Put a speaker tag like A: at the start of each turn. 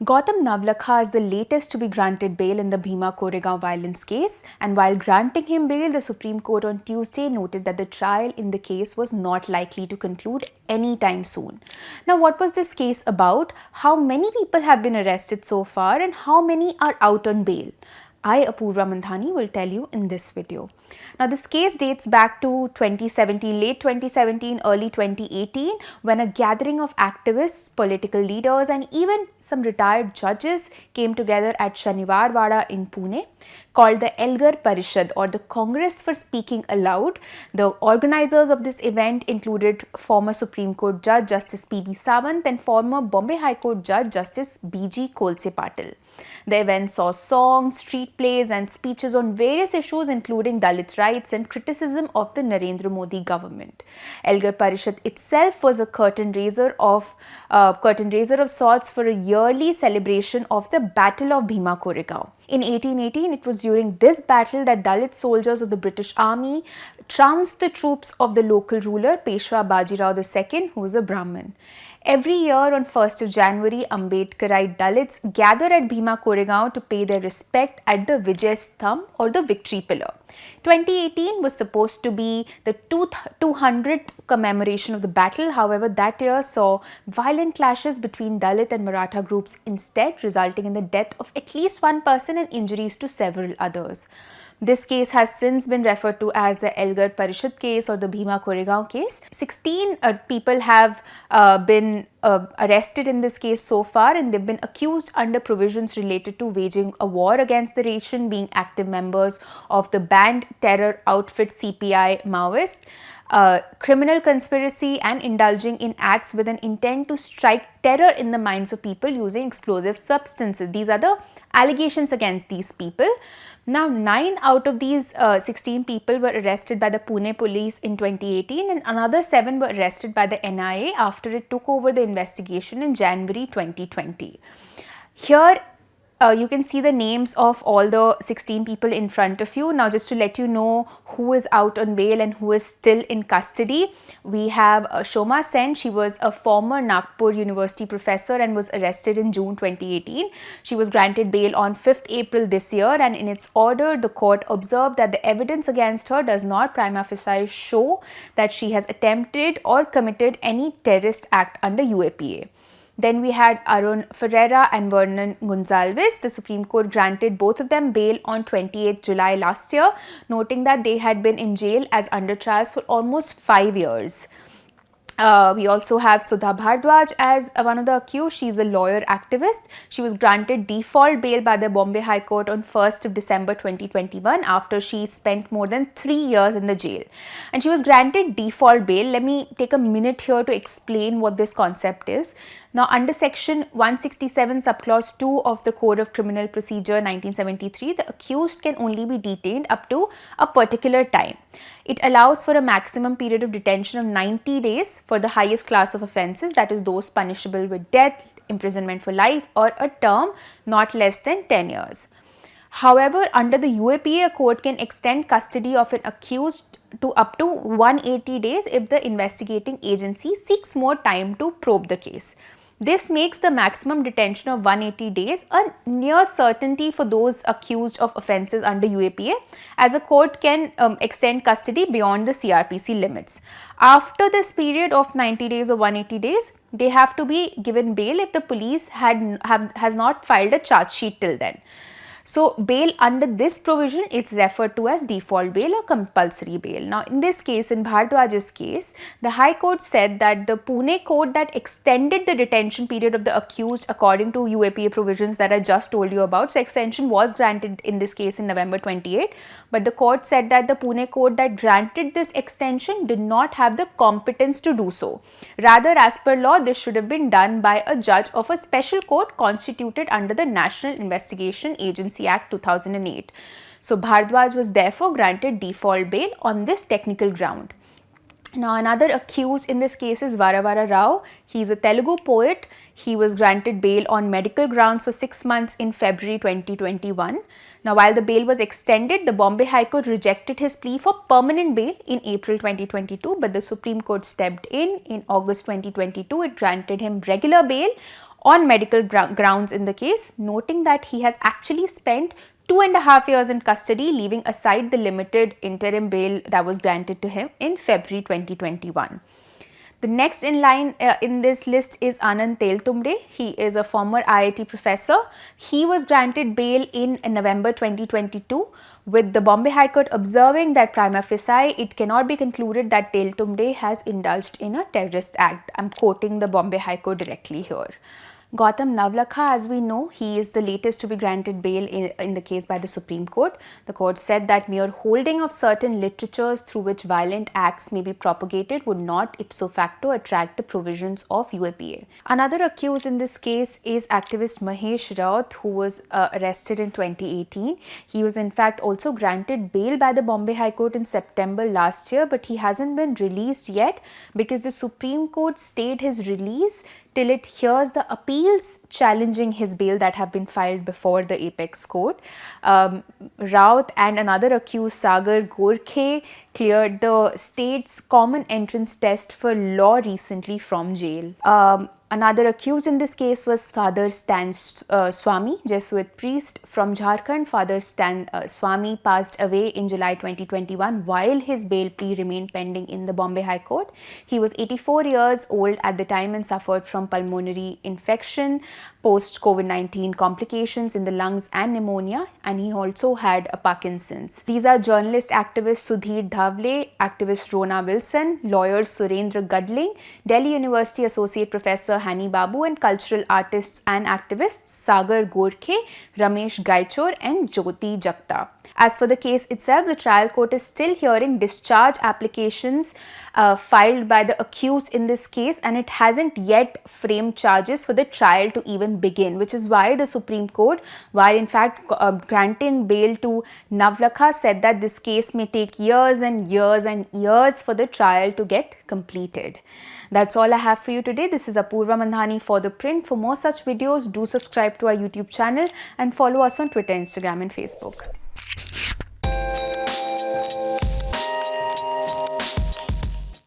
A: Gautam Navlakha is the latest to be granted bail in the Bhima Koregaon violence case, and while granting him bail, the Supreme Court on Tuesday noted that the trial in the case was not likely to conclude anytime soon. Now, what was this case about? How many people have been arrested so far, and how many are out on bail? I, Apoorva Mandhani, will tell you in this video. Now, this case dates back to 2017, late 2017, early 2018, when a gathering of activists, political leaders, and even some retired judges came together at Shaniwar Wada in Pune, called the Elgar Parishad, or the Congress for Speaking Aloud. The organizers of this event included former Supreme Court Judge Justice P.B. Sawant and former Bombay High Court Judge Justice B.G. Kolse Patil. The event saw songs, street plays, and speeches on various issues, including Dalit rights and criticism of the Narendra Modi government. Elgar Parishad itself was a curtain raiser of sorts for a yearly celebration of the Battle of Bhima Koregaon. In 1818, it was during this battle that Dalit soldiers of the British Army trounced the troops of the local ruler Peshwa Bajirao II, who was a Brahmin. Every year on 1st of January, Ambedkarite Dalits gather at Bhima Koregaon to pay their respect at the Vijay Sthamb, or the Victory Pillar. 2018 was supposed to be the 200th commemoration of the battle. However, that year saw violent clashes between Dalit and Maratha groups instead, resulting in the death of at least one person and injuries to several others. This case has since been referred to as the Elgar Parishad case or the Bhima Koregaon case. 16 people have been arrested in this case so far, and they've been accused under provisions related to waging a war against the nation, being active members of the banned terror outfit CPI Maoist, criminal conspiracy, and indulging in acts with an intent to strike terror in the minds of people using explosive substances. These are the allegations against these people. Now, 9 out of these 16 people were arrested by the Pune police in 2018, and another 7 were arrested by the NIA after it took over the investigation in January 2020. Here, you can see the names of all the 16 people in front of you. Now, just to let you know who is out on bail and who is still in custody, we have Shoma Sen. She was a former Nagpur University professor and was arrested in June 2018. She was granted bail on 5th April this year, and in its order, the court observed that the evidence against her does not prima facie show that she has attempted or committed any terrorist act under UAPA. Then we had Arun Ferreira and Vernon Gonzalez. The Supreme Court granted both of them bail on 28 July last year, noting that they had been in jail as under trials for almost 5 years. We also have Sudha Bhardwaj as one of the accused. She is a lawyer activist. She was granted default bail by the Bombay High Court on 1st of December 2021 after she spent more than 3 years in the jail. And she was granted default bail. Let me take a minute here to explain what this concept is. Now, under section 167 subclause 2 of the Code of Criminal Procedure 1973, the accused can only be detained up to a particular time. It allows for a maximum period of detention of 90 days for the highest class of offences, that is those punishable with death, imprisonment for life, or a term not less than 10 years. However, under the UAPA, a court can extend custody of an accused to up to 180 days if the investigating agency seeks more time to probe the case. This makes the maximum detention of 180 days a near certainty for those accused of offences under UAPA, as a court can extend custody beyond the CRPC limits. After this period of 90 days or 180 days, they have to be given bail if the police has not filed a charge sheet till then. So, bail under this provision is referred to as default bail or compulsory bail. Now, in this case, in Bhardwaj's case, the High Court said that the Pune court that extended the detention period of the accused according to UAPA provisions that I just told you about, so extension was granted in this case in November 28, but the court said that the Pune court that granted this extension did not have the competence to do so. Rather, as per law, this should have been done by a judge of a special court constituted under the National Investigation Agency Act 2008. So, Bhardwaj was therefore granted default bail on this technical ground. Now, another accused in this case is Varavara Rao. He is a Telugu poet. He was granted bail on medical grounds for 6 months in February 2021. Now, while the bail was extended, the Bombay High Court rejected his plea for permanent bail in April 2022, but the Supreme Court stepped in. In August 2022, it granted him regular bail on medical grounds in the case, noting that he has actually spent 2.5 years in custody, leaving aside the limited interim bail that was granted to him in February 2021. The next in line in this list is Anand Teltumde. He is a former IIT professor. He was granted bail in November 2022, with the Bombay High Court observing that prima facie it cannot be concluded that Teltumde has indulged in a terrorist act. I'm quoting the Bombay High Court directly here. Gautam Navlakha, as we know, he is the latest to be granted bail in the case by the Supreme Court. The court said that mere holding of certain literatures through which violent acts may be propagated would not ipso facto attract the provisions of UAPA. Another accused in this case is activist Mahesh Raut, who was arrested in 2018. He was in fact also granted bail by the Bombay High Court in September last year, but he hasn't been released yet because the Supreme Court stayed his release till it hears the appeals challenging his bail that have been filed before the apex court. Raut and another accused, Sagar Gorkhe, cleared the state's common entrance test for law recently from jail. Another accused in this case was Father Stan Swami, Jesuit priest from Jharkhand. Father Stan Swami passed away in July 2021 while his bail plea remained pending in the Bombay High Court. He was 84 years old at the time and suffered from pulmonary infection, post-COVID-19 complications in the lungs and pneumonia, and he also had a Parkinson's. These are journalist activist Sudhir Dhavle, activist Rona Wilson, lawyers Surendra Gadling, Delhi University Associate Professor Hani Babu, and cultural artists and activists Sagar Gorkhe, Ramesh Gaichor and Jyoti Jagta. As for the case itself, the trial court is still hearing discharge applications filed by the accused in this case, and it hasn't yet framed charges for the trial to even begin, which is why the Supreme Court, while in fact granting bail to Navlakha, said that this case may take years and years and years for the trial to get completed. That's all I have for you today. This is Apoorva Mandhani for ThePrint. For more such videos, do subscribe to our YouTube channel and follow us on Twitter, Instagram and Facebook.